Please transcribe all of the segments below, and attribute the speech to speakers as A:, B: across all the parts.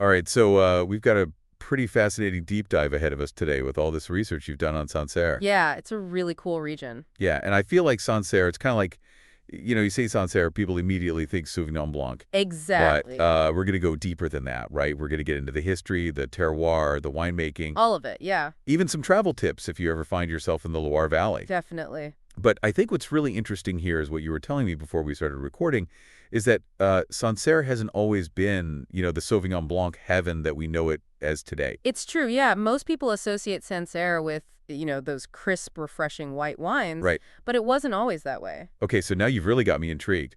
A: All right, so we've got a pretty fascinating deep dive ahead of us today with all this research you've done on Sancerre.
B: Yeah, it's a really cool region.
A: Yeah, and I feel like Sancerre, it's kind of like, you say Sancerre, people immediately think Sauvignon Blanc. But
B: Exactly.
A: we're going to go deeper than that, right? We're going to get into the history, the terroir, the winemaking,
B: All of it, yeah,
A: even some travel tips if you ever find yourself in the Loire Valley.
B: definitely.
A: But I think what's really interesting here is what you were telling me before we started recording, is that Sancerre hasn't always been, the Sauvignon Blanc heaven that we know it as today.
B: It's true, yeah. Most people associate Sancerre with, those crisp, refreshing white wines,
A: Right.
B: but it wasn't always that way.
A: Okay, so now you've really got me intrigued.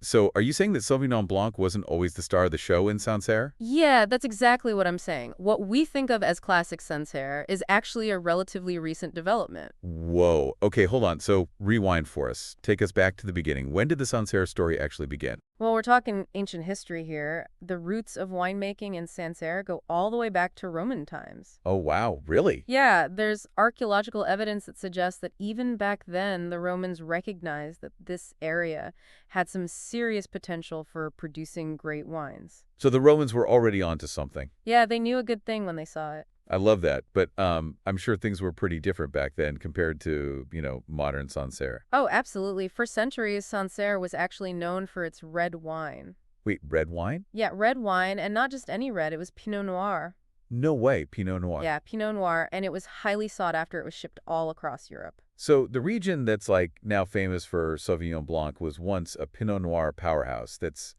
A: So are you saying that Sauvignon Blanc wasn't always the star of the show in Sancerre?
B: Yeah, that's exactly what I'm saying. What we think of as classic Sancerre is actually a relatively recent development.
A: Whoa. Okay, hold on. So rewind for us. Take us back to the beginning. When did the Sancerre story actually begin?
B: Well, we're talking ancient history here. The roots of winemaking in Sancerre go all the way back to Roman times.
A: Oh, wow. Really?
B: Yeah, there's archaeological evidence that suggests that even back then, the Romans recognized that this area had some serious potential for producing great wines.
A: So the Romans were already onto something.
B: Yeah, they knew a good thing when they saw it.
A: I love that. But I'm sure things were pretty different back then compared to, modern Sancerre.
B: Oh, absolutely. For centuries, Sancerre was actually known for its red wine.
A: Wait, red wine?
B: Yeah, red wine, and not just any red, it was Pinot Noir.
A: No way, Pinot Noir.
B: Yeah, Pinot Noir, and it was highly sought after. It was shipped all across Europe.
A: So the region that's like now famous for Sauvignon Blanc was once a Pinot Noir powerhouse. That's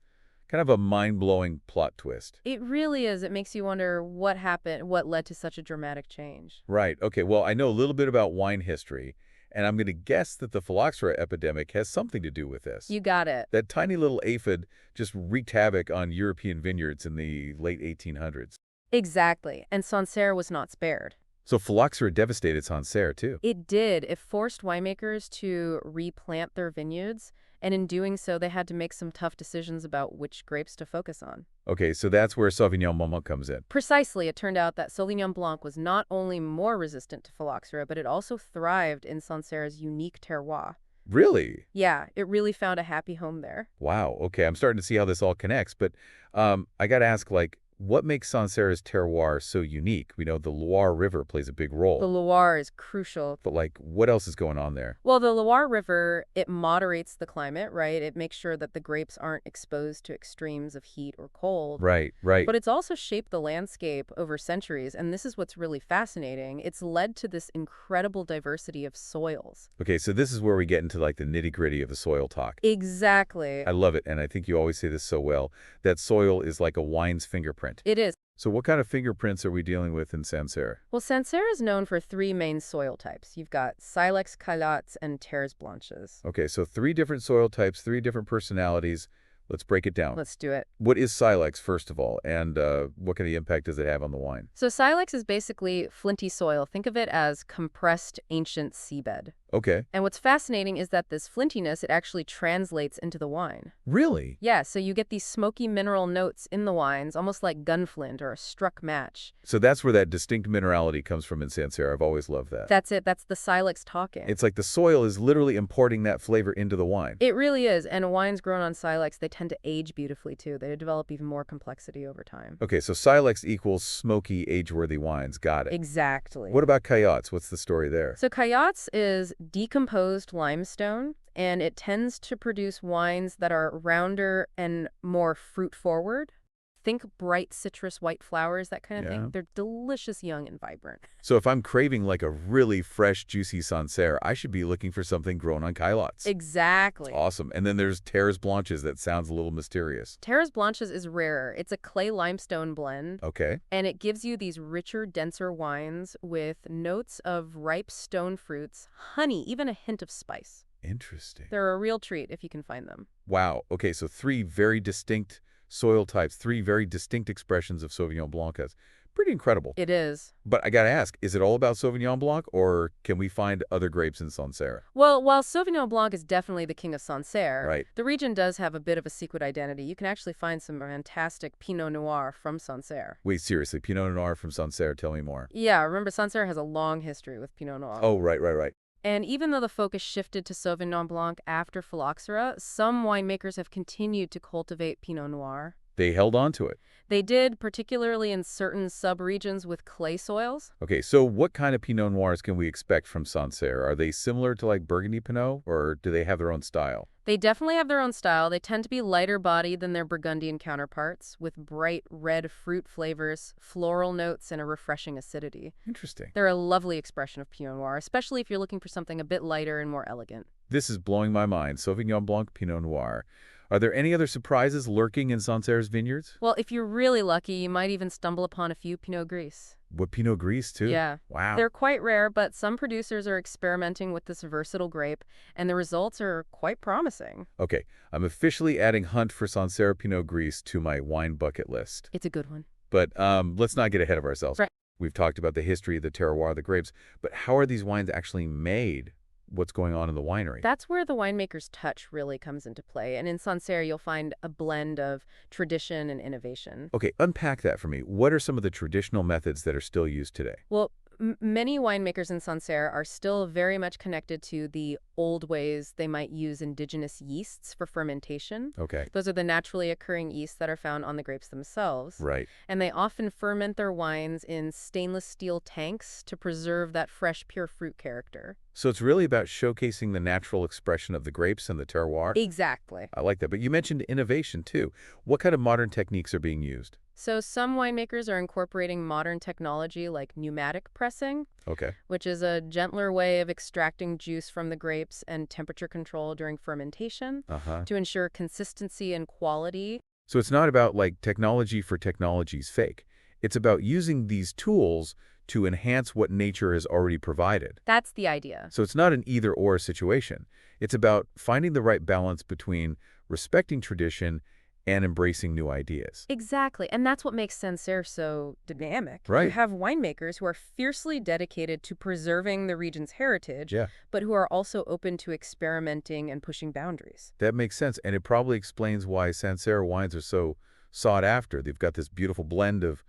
A: kind of a mind-blowing plot twist.
B: It really is. It makes you wonder what happened, what led to such a dramatic change.
A: Right. Okay. Well, I know a little bit about wine history, and I'm going to guess that the phylloxera epidemic has something to do with this.
B: You got it.
A: That tiny little aphid just wreaked havoc on European vineyards in the late 1800s.
B: Exactly. And Sancerre was not spared.
A: So phylloxera devastated Sancerre, too.
B: It did. It forced winemakers to replant their vineyards, and in doing so, they had to make some tough decisions about which grapes to focus on.
A: Okay, so that's where Sauvignon Blanc comes in.
B: Precisely, it turned out that Sauvignon Blanc was not only more resistant to phylloxera, but it also thrived in Sancerre's unique terroir.
A: Really?
B: Yeah, it really found a happy home there.
A: Wow. Okay, I'm starting to see how this all connects, but I got to ask, what makes Sancerre's terroir so unique? We know the Loire River plays a big
B: The
A: role,
B: Loire is crucial.
A: but what else is going on there?
B: Well, the Loire River, it moderates the climate, right? It makes sure that the grapes aren't exposed to extremes of heat or cold.
A: Right, right.
B: But it's also shaped the landscape over centuries, and this is what's really fascinating. It's led to this incredible diversity of soils.
A: Okay, so this is where we get into the nitty-gritty of the soil talk.
B: Exactly.
A: I love it, and I think you always say this so well, that soil is like a wine's fingerprint.
B: It is.
A: So what kind of fingerprints are we dealing with in Sancerre?
B: Well, Sancerre is known for three main soil types. You've got Silex, Calottes, and Terres Blanches.
A: Okay, so 3 different soil types, 3 different personalities. Let's break it down.
B: Let's do it.
A: What is Silex, first of all, and what kind of impact does it have on the wine?
B: So Silex is basically flinty soil. Think of it as compressed ancient seabed.
A: Okay.
B: And what's fascinating is that this flintiness, it actually translates into the wine.
A: Really?
B: Yeah, so you get these smoky mineral notes in the wines, almost like gunflint or a struck match.
A: So that's where that distinct minerality comes from in Sancerre. I've always loved that.
B: That's it. That's the Silex talking.
A: It's like the soil is literally importing that flavor into the wine.
B: It really is. And wines grown on Silex, they tend to age beautifully too. They develop even more complexity over time.
A: Okay, so Silex equals smoky, age-worthy wines. Got it.
B: Exactly.
A: What about Cayottes? What's the story there?
B: So Cayottes is decomposed limestone, and it tends to produce wines that are rounder and more fruit-forward. Think bright citrus white flowers, that kind of
A: Yeah.
B: thing. They're delicious, young, and vibrant.
A: So if I'm craving a really fresh, juicy Sancerre, I should be looking for something grown on Cayottes.
B: Exactly.
A: Awesome. And then there's Terres Blanches. That sounds a little mysterious.
B: Terres Blanches is rarer. It's a clay limestone blend,
A: Okay.
B: and it gives you these richer, denser wines with notes of ripe stone fruits, honey, even a hint of spice.
A: Interesting.
B: They're a real treat if you can find them.
A: Wow. Okay, so 3 very distinct soil types, 3 very distinct expressions of Sauvignon Blanc. Pretty incredible.
B: It is.
A: But I gotta ask, is it all about Sauvignon Blanc, or can we find other grapes in Sancerre?
B: Well, while Sauvignon Blanc is definitely the king of Sancerre,
A: Right.
B: the region does have a bit of a secret identity. You can actually find some fantastic Pinot Noir from Sancerre.
A: Wait, seriously, Pinot Noir from Sancerre, tell me more.
B: Yeah, remember Sancerre has a long history with Pinot Noir.
A: Oh, right, right, right.
B: And even though the focus shifted to Sauvignon Blanc after phylloxera, some winemakers have continued to cultivate Pinot Noir.
A: They held on to it.
B: They did, particularly in certain subregions with clay soils.
A: Okay, so what kind of Pinot Noirs can we expect from Sancerre? Are they similar to like Burgundy Pinot, or do they have their own style?
B: They definitely have their own style. They tend to be lighter bodied than their Burgundian counterparts, with bright red fruit flavors, floral notes, and a refreshing acidity.
A: Interesting.
B: They're a lovely expression of Pinot Noir, especially if you're looking for something a bit lighter and more elegant.
A: This is blowing my mind. Sauvignon Blanc, Pinot Noir. Are there any other surprises lurking in Sancerre's vineyards?
B: Well, if you're really lucky, you might even stumble upon a few Pinot Gris.
A: What Pinot Gris, too?
B: Yeah.
A: Wow.
B: They're quite rare, but some producers are experimenting with this versatile grape, and the results are quite promising.
A: Okay, I'm officially adding Hunt for Sancerre Pinot Gris to my wine bucket list.
B: It's a good one.
A: But let's not get ahead of ourselves.
B: Right.
A: We've talked about the history, the terroir, the grapes, but how are these wines actually made? What's going on in the winery?
B: That's where the winemaker's touch really comes into play. And in Sancerre, you'll find a blend of tradition and innovation.
A: Okay, unpack that for me. What are some of the traditional methods that are still used today?
B: Well, many winemakers in Sancerre are still very much connected to the old ways they might use indigenous yeasts for fermentation.
A: Okay,
B: Those are the naturally occurring yeasts that are found on the grapes themselves.
A: right.
B: And they often ferment their wines in stainless steel tanks to preserve that fresh, pure fruit character.
A: So it's really about showcasing the natural expression of the grapes and the terroir?
B: Exactly.
A: I like that. But you mentioned innovation, too. What kind of modern techniques are being used?
B: So some winemakers are incorporating modern technology like pneumatic pressing,
A: Okay.
B: which is a gentler way of extracting juice from the grapes, and temperature control during fermentation
A: Uh-huh.
B: to ensure consistency and quality.
A: So it's not about, like, technology for technology's sake. It's about using these tools to enhance what nature has already provided.
B: That's the idea.
A: So it's not an either-or situation. It's about finding the right balance between respecting tradition and embracing new ideas.
B: Exactly. And that's what makes Sancerre so dynamic. You
A: Right.
B: have winemakers who are fiercely dedicated to preserving the region's heritage,
A: Yeah,
B: but who are also open to experimenting and pushing boundaries.
A: that makes sense. And it probably explains why Sancerre wines are so sought after. They've got this beautiful blend of,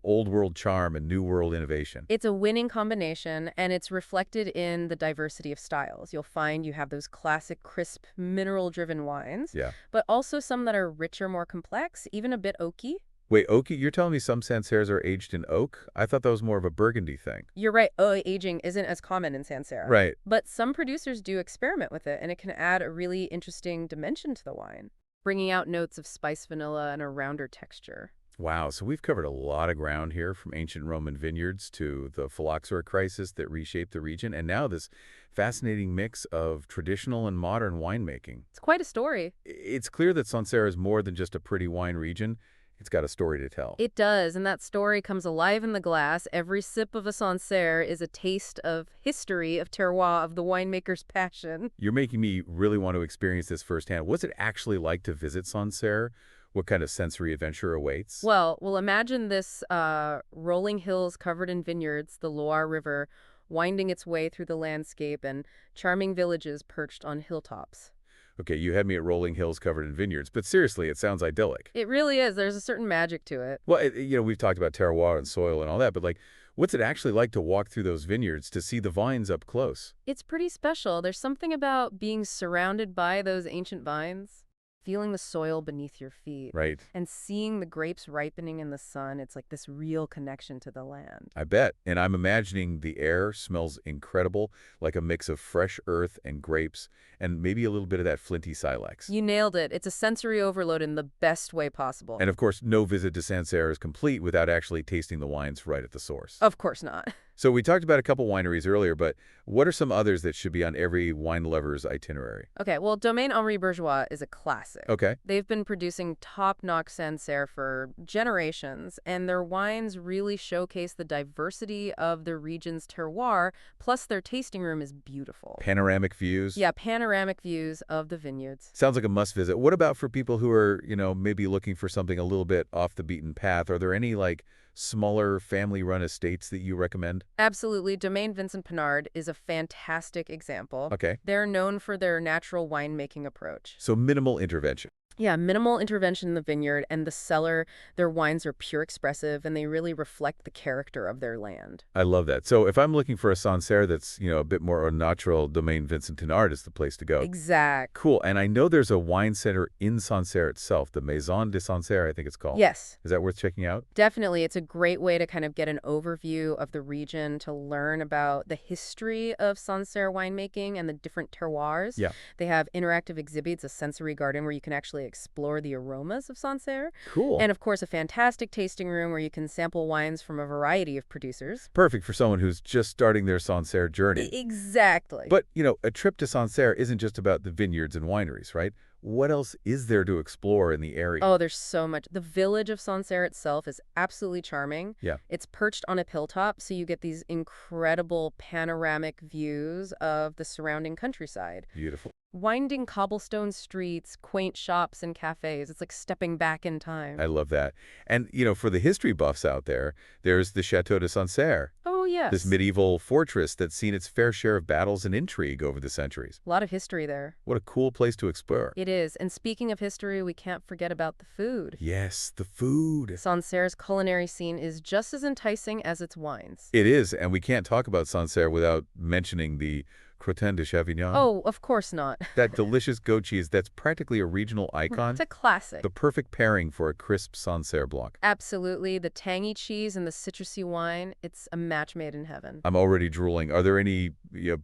A: old world charm and new world innovation.
B: It's a winning combination, and it's reflected in the diversity of styles. You'll find you have those classic, crisp, mineral-driven wines,
A: Yeah.
B: but also some that are richer, more complex, even a bit oaky.
A: Wait, oaky? You're telling me some Sancerres are aged in oak? I thought that was more of a Burgundy thing.
B: You're right, aging isn't as common in Sancerre.
A: Right.
B: But some producers do experiment with it, and it can add a really interesting dimension to the wine, bringing out notes of spice vanilla and a rounder texture.
A: Wow, so we've covered a lot of ground here, from ancient Roman vineyards to the phylloxera crisis that reshaped the region, and now this fascinating mix of traditional and modern winemaking.
B: It's quite a story.
A: It's clear that Sancerre is more than just a pretty wine region. It's got a story to tell.
B: It does, and that story comes alive in the glass. Every sip of a Sancerre is a taste of history, of terroir, of the winemaker's passion.
A: You're making me really want to experience this firsthand. What's it actually like to visit Sancerre? What kind of sensory adventure awaits?
B: Well, imagine this rolling hills covered in vineyards, the Loire River winding its way through the landscape, and charming villages perched on hilltops.
A: Okay, you had me at rolling hills covered in vineyards, but seriously, it sounds idyllic.
B: It really is. There's a certain magic to it.
A: Well, we've talked about terroir and soil and all that, but like, what's it actually like to walk through those vineyards, to see the vines up close?
B: It's pretty special. There's something about being surrounded by those ancient vines, feeling the soil beneath your feet,
A: Right.
B: and seeing the grapes ripening in the sun. It's like this real connection to the land.
A: I bet. And I'm imagining the air smells incredible, like a mix of fresh earth and grapes, and maybe a little bit of that flinty silex.
B: You nailed it. It's a sensory overload in the best way possible.
A: And of course, no visit to Sancerre is complete without actually tasting the wines right at the source.
B: Of course not.
A: So we talked about a couple wineries earlier, but what are some others that should be on every wine lover's itinerary?
B: Okay, well, Domaine Henri Bourgeois is a classic.
A: Okay.
B: They've been producing top-notch Sancerre for generations, and their wines really showcase the diversity of the region's terroir, plus their tasting room is beautiful.
A: Panoramic views?
B: Yeah, panoramic views of the vineyards.
A: Sounds like a must visit. What about for people who are, maybe looking for something a little bit off the beaten path? Are there any, like, smaller family-run estates that you recommend?
B: Absolutely. Domaine Vincent Pinard is a fantastic example.
A: Okay.
B: They're known for their natural winemaking approach.
A: So minimal intervention.
B: Yeah, minimal intervention in the vineyard and the cellar. Their wines are pure expressive and they really reflect the character of their land.
A: I love that. So if I'm looking for a Sancerre that's, a bit more au natural domaine Vincent-Tenard is the place to go.
B: Exact.
A: Cool. And I know there's a wine center in Sancerre itself, the Maison de Sancerre, I think it's called.
B: Yes.
A: Is that worth checking out?
B: Definitely. It's a great way to kind of get an overview of the region, to learn about the history of Sancerre winemaking and the different terroirs.
A: Yeah.
B: They have interactive exhibits, a sensory garden where you can actually explore the aromas of Sancerre.
A: Cool.
B: And of course, a fantastic tasting room where you can sample wines from a variety of producers.
A: Perfect for someone who's just starting their Sancerre journey.
B: Exactly.
A: But, a trip to Sancerre isn't just about the vineyards and wineries, right? What else is there to explore in the area?
B: Oh, there's so much. The village of Sancerre itself is absolutely charming.
A: Yeah.
B: It's perched on a hilltop, so you get these incredible panoramic views of the surrounding countryside.
A: Beautiful.
B: Winding cobblestone streets, quaint shops and cafes. It's like stepping back in time.
A: I love that. And, for the history buffs out there, there's the Chateau de Sancerre,
B: Oh,
A: this
B: yes.
A: medieval fortress that's seen its fair share of battles and intrigue over the centuries.
B: A lot of history there.
A: What a cool place to explore.
B: It is. And speaking of history, we can't forget about the food.
A: Yes, the food.
B: Sancerre's culinary scene is just as enticing as its wines.
A: It is, and we can't talk about Sancerre without mentioning the Crottin de Chavignon.
B: Oh, of course not.
A: That delicious goat cheese that's practically a regional icon.
B: It's a classic.
A: The perfect pairing for a crisp Sancerre block.
B: Absolutely. The tangy cheese and the citrusy wine, it's a match made in heaven.
A: I'm already drooling. Are there any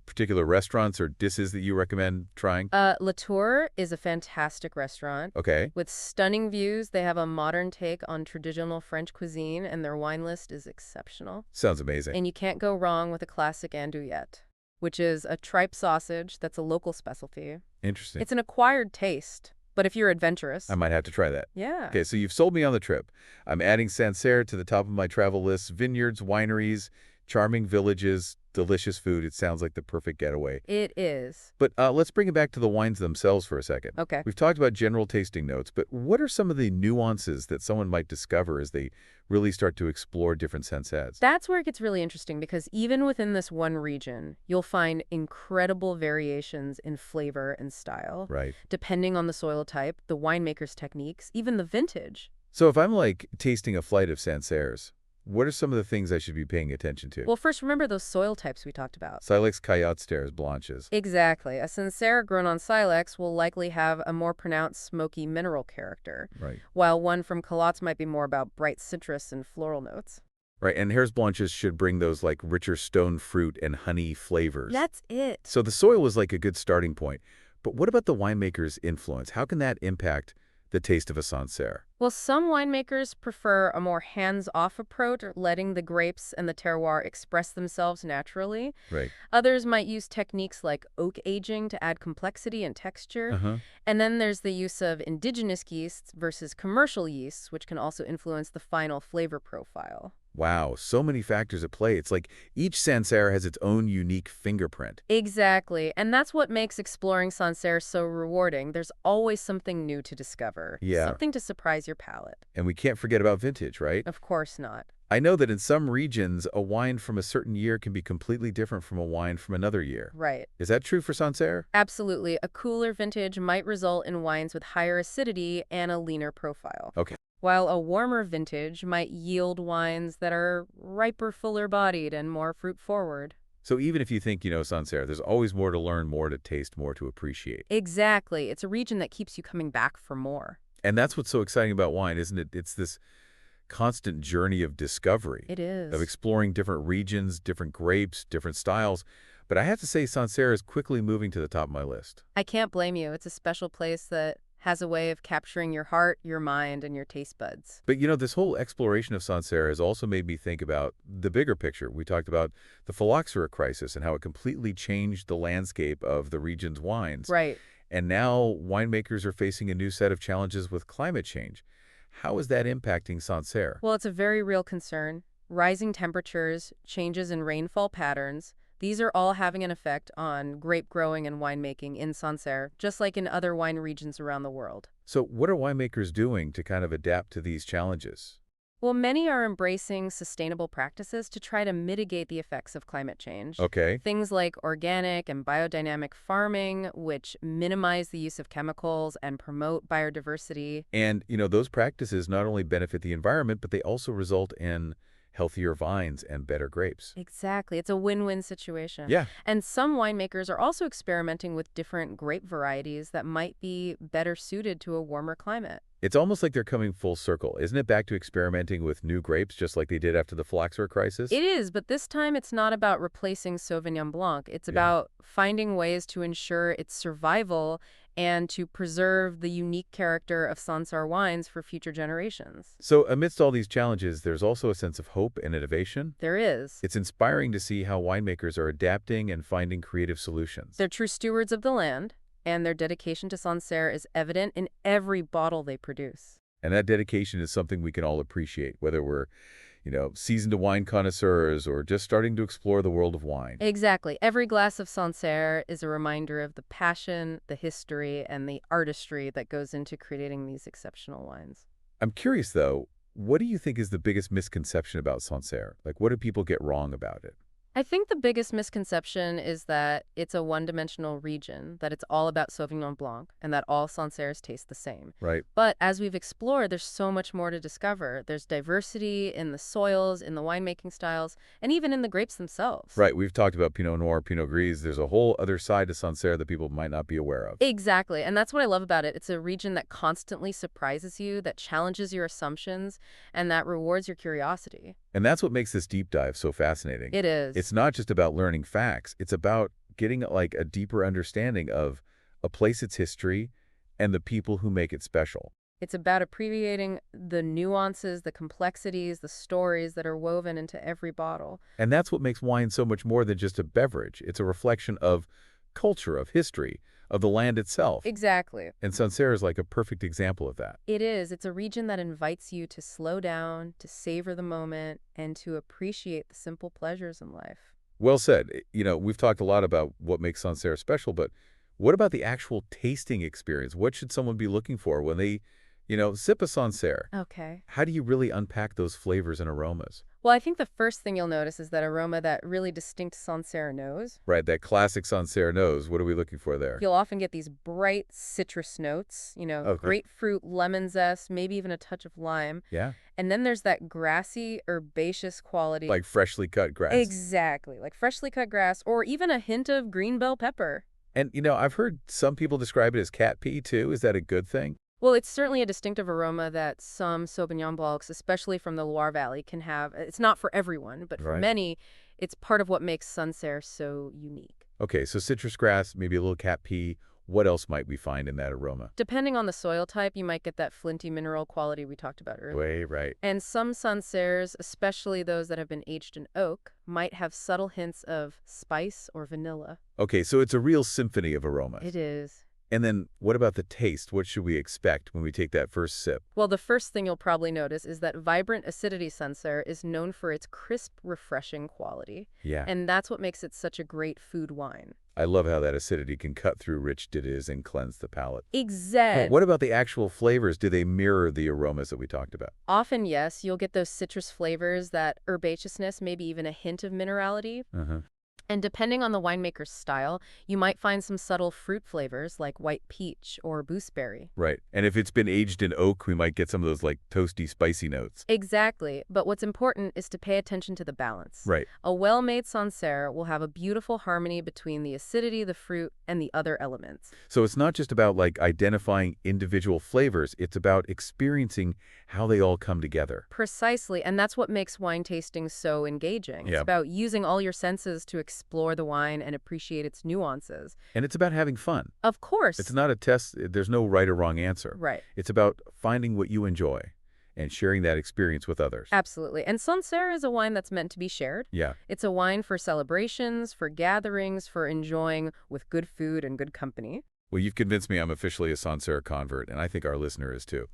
A: particular restaurants or dishes that you recommend trying?
B: La Tour is a fantastic restaurant.
A: Okay.
B: With stunning views, they have a modern take on traditional French cuisine, and their wine list is exceptional.
A: Sounds amazing.
B: And you can't go wrong with a classic andouillette, which is a tripe sausage that's a local specialty.
A: Interesting.
B: It's an acquired taste, but if you're adventurous,
A: I might have to try that.
B: yeah.
A: Okay, so you've sold me on the trip. I'm adding Sancerre to the top of my travel list. Vineyards, wineries, charming villages, delicious food. It sounds like the perfect getaway.
B: It is.
A: But let's bring it back to the wines themselves for a second.
B: Okay.
A: We've talked about general tasting notes, but what are some of the nuances that someone might discover as they really start to explore different Sancerres?
B: That's where it gets really interesting because even within this one region, you'll find incredible variations in flavor and style,
A: Right.
B: depending on the soil type, the winemaker's techniques, even the vintage.
A: So if I'm tasting a flight of Sancerres, what are some of the things I should be paying attention to?
B: Well, first, remember those soil types we talked about.
A: Silex Cayot Stairs Blanches.
B: Exactly. A Sancerre grown on Silex will likely have a more pronounced smoky mineral character,
A: Right.
B: while one from Calots might be more about bright citrus and floral notes.
A: Right, and Hares Blanches should bring those richer stone fruit and honey flavors.
B: That's it.
A: So the soil was like a good starting point. But what about the winemaker's influence? How can that impact the taste of a Sancerre?
B: Well, some winemakers prefer a more hands-off approach, letting the grapes and the terroir express themselves naturally.
A: Right.
B: Others might use techniques like oak aging to add complexity and texture.
A: Uh-huh.
B: And then there's the use of indigenous yeasts versus commercial yeasts, which can also influence the final flavor profile.
A: Wow, so many factors at play. It's like each Sancerre has its own unique fingerprint.
B: Exactly. And that's what makes exploring Sancerre so rewarding. There's always something new to discover.
A: Yeah.
B: Something to surprise your palate.
A: And we can't forget about vintage, right?
B: Of course not.
A: I know that in some regions, a wine from a certain year can be completely different from a wine from another year.
B: Right.
A: Is that true for Sancerre?
B: Absolutely. A cooler vintage might result in wines with higher acidity and a leaner profile.
A: Okay.
B: While a warmer vintage might yield wines that are riper, fuller-bodied, and more fruit-forward.
A: So even if you think you know Sancerre, there's always more to learn, more to taste, more to appreciate.
B: Exactly. It's a region that keeps you coming back for more.
A: And that's what's so exciting about wine, isn't it? It's this constant journey of discovery,
B: It is.
A: of exploring different regions, different grapes, different styles. But I have to say Sancerre is quickly moving to the top of my list.
B: I can't blame you. It's a special place that has a way of capturing your heart, your mind, and your taste buds.
A: But this whole exploration of Sancerre has also made me think about the bigger picture. We talked about the phylloxera crisis and how it completely changed the landscape of the region's wines.
B: Right.
A: And now winemakers are facing a new set of challenges with climate change. How is that impacting Sancerre?
B: Well, it's a very real concern. Rising temperatures, changes in rainfall patterns, these are all having an effect on grape growing and winemaking in Sancerre, just like in other wine regions around the world.
A: So what are winemakers doing to kind of adapt to these challenges?
B: Well, many are embracing sustainable practices to try to mitigate the effects of climate change.
A: Okay.
B: Things like organic and biodynamic farming, which minimize the use of chemicals and promote biodiversity.
A: And, those practices not only benefit the environment, but they also result in healthier vines and better grapes.
B: Exactly. It's a win-win situation.
A: Yeah.
B: And some winemakers are also experimenting with different grape varieties that might be better suited to a warmer climate.
A: It's almost like they're coming full circle. Isn't it back to experimenting with new grapes just like they did after the phylloxera crisis?
B: It is, but this time it's not about replacing Sauvignon Blanc. It's
A: Yeah.
B: about finding ways to ensure its survival and to preserve the unique character of Sancerre wines for future generations.
A: So amidst all these challenges, there's also a sense of hope and innovation.
B: There is.
A: It's inspiring to see how winemakers are adapting and finding creative solutions.
B: They're true stewards of the land, and their dedication to Sancerre is evident in every bottle they produce.
A: And that dedication is something we can all appreciate, whether we're, seasoned wine connoisseurs or just starting to explore the world of wine.
B: Exactly. Every glass of Sancerre is a reminder of the passion, the history, and the artistry that goes into creating these exceptional wines.
A: I'm curious, though, what do you think is the biggest misconception about Sancerre? Like, what do people get wrong about it?
B: I think the biggest misconception is that it's a one-dimensional region, that it's all about Sauvignon Blanc, and that all Sancerres taste the same.
A: Right.
B: But as we've explored, there's so much more to discover. There's diversity in the soils, in the winemaking styles, and even in the grapes themselves.
A: Right. We've talked about Pinot Noir, Pinot Gris. There's a whole other side to Sancerre that people might not be aware of.
B: Exactly. And that's what I love about it. It's a region that constantly surprises you, that challenges your assumptions, and that rewards your curiosity.
A: And that's what makes this deep dive so fascinating.
B: It is.
A: It's not just about learning facts. It's about getting like a deeper understanding of a place, its history, and the people who make it special.
B: It's about appreciating the nuances, the complexities, the stories that are woven into every bottle.
A: And that's what makes wine so much more than just a beverage. It's a reflection of culture, of history, of the land itself.
B: Exactly.
A: And Sancerre is like a perfect example of that.
B: It is. It's a region that invites you to slow down, to savor the moment, and to appreciate the simple pleasures in life.
A: Well said. We've talked a lot about what makes Sancerre special, but what about the actual tasting experience? What should someone be looking for when they, sip a Sancerre?
B: Okay.
A: How do you really unpack those flavors and aromas?
B: Well, I think the first thing you'll notice is that aroma, that really distinct Sancerre nose.
A: Right, that classic Sancerre nose. What are we looking for there?
B: You'll often get these bright citrus notes,
A: Okay.
B: grapefruit, lemon zest, maybe even a touch of lime.
A: Yeah,
B: And then there's that grassy, herbaceous quality.
A: like freshly cut grass.
B: Exactly, like freshly cut grass or even a hint of green bell pepper.
A: And, I've heard some people describe it as cat pee, too. Is that a good thing?
B: Well, it's certainly a distinctive aroma that some Sauvignon Blancs, especially from the Loire Valley, can have. It's not for everyone, but for
A: Right.
B: many, it's part of what makes Sancerre so unique.
A: Okay, so citrus grass, maybe a little cat pee. What else might we find in that aroma?
B: Depending on the soil type, you might get that flinty mineral quality we talked about earlier.
A: Way right.
B: And some Sancerres, especially those that have been aged in oak, might have subtle hints of spice or vanilla.
A: Okay, so it's a real symphony of aromas.
B: It is.
A: And then what about the taste? What should we expect when we take that first sip?
B: Well, the first thing you'll probably notice is that vibrant acidity Sancerre is known for its crisp, refreshing quality.
A: Yeah,
B: And that's what makes it such a great food wine.
A: I love how that acidity can cut through rich dishes and cleanse the palate.
B: Exactly.
A: What about the actual flavors? Do they mirror the aromas that we talked about?
B: Often, yes, you'll get those citrus flavors, that herbaceousness, maybe even a hint of minerality.
A: Uh-huh.
B: And depending on the winemaker's style, you might find some subtle fruit flavors like white peach or gooseberry.
A: Right. And if it's been aged in oak, we might get some of those like toasty, spicy notes.
B: Exactly. But what's important is to pay attention to the balance.
A: Right.
B: A well-made Sancerre will have a beautiful harmony between the acidity, the fruit, and the other elements.
A: So it's not just about like identifying individual flavors. It's about experiencing how they all come together.
B: Precisely, and that's what makes wine tasting so engaging.
A: Yeah.
B: It's about using all your senses to explore the wine and appreciate its nuances.
A: And it's about having fun.
B: Of course.
A: It's not a test. There's no right or wrong answer.
B: Right.
A: It's about finding what you enjoy and sharing that experience with others.
B: Absolutely. And Sancerre is a wine that's meant to be shared.
A: Yeah.
B: It's a wine for celebrations, for gatherings, for enjoying with good food and good company.
A: Well, you've convinced me I'm officially a Sancerre convert, and I think our listener is too.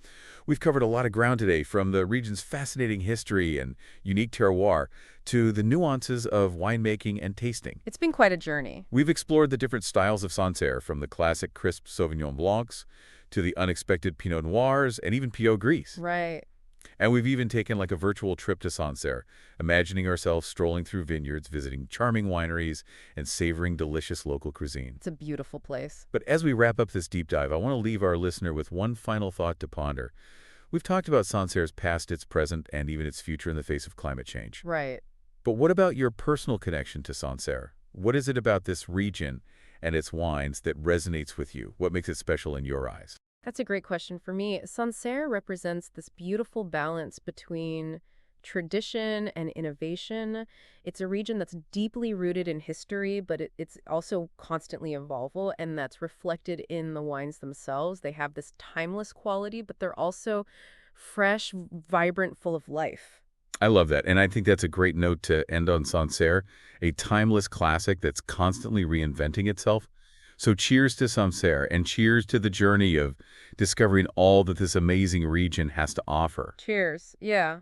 A: We've covered a lot of ground today, from the region's fascinating history and unique terroir to the nuances of winemaking and tasting.
B: It's been quite a journey.
A: We've explored the different styles of Sancerre, from the classic crisp Sauvignon Blancs to the unexpected Pinot Noirs and even Pinot Gris.
B: Right.
A: And we've even taken like a virtual trip to Sancerre, imagining ourselves strolling through vineyards, visiting charming wineries, and savoring delicious local cuisine.
B: It's a beautiful place.
A: But as we wrap up this deep dive, I want to leave our listener with one final thought to ponder. We've talked about Sancerre's past, its present, and even its future in the face of climate change.
B: Right.
A: But what about your personal connection to Sancerre? What is it about this region and its wines that resonates with you? What makes it special in your eyes?
B: That's a great question for me. Sancerre represents this beautiful balance between tradition and innovation. It's a region that's deeply rooted in history, but it's also constantly evolving, and that's reflected in the wines themselves. They have this timeless quality, but they're also fresh, vibrant, full of life.
A: I love that, and I think that's a great note to end on Sancerre, a timeless classic that's constantly reinventing itself. So cheers to Sancerre, and cheers to the journey of discovering all that this amazing region has to offer.
B: Cheers. Yeah.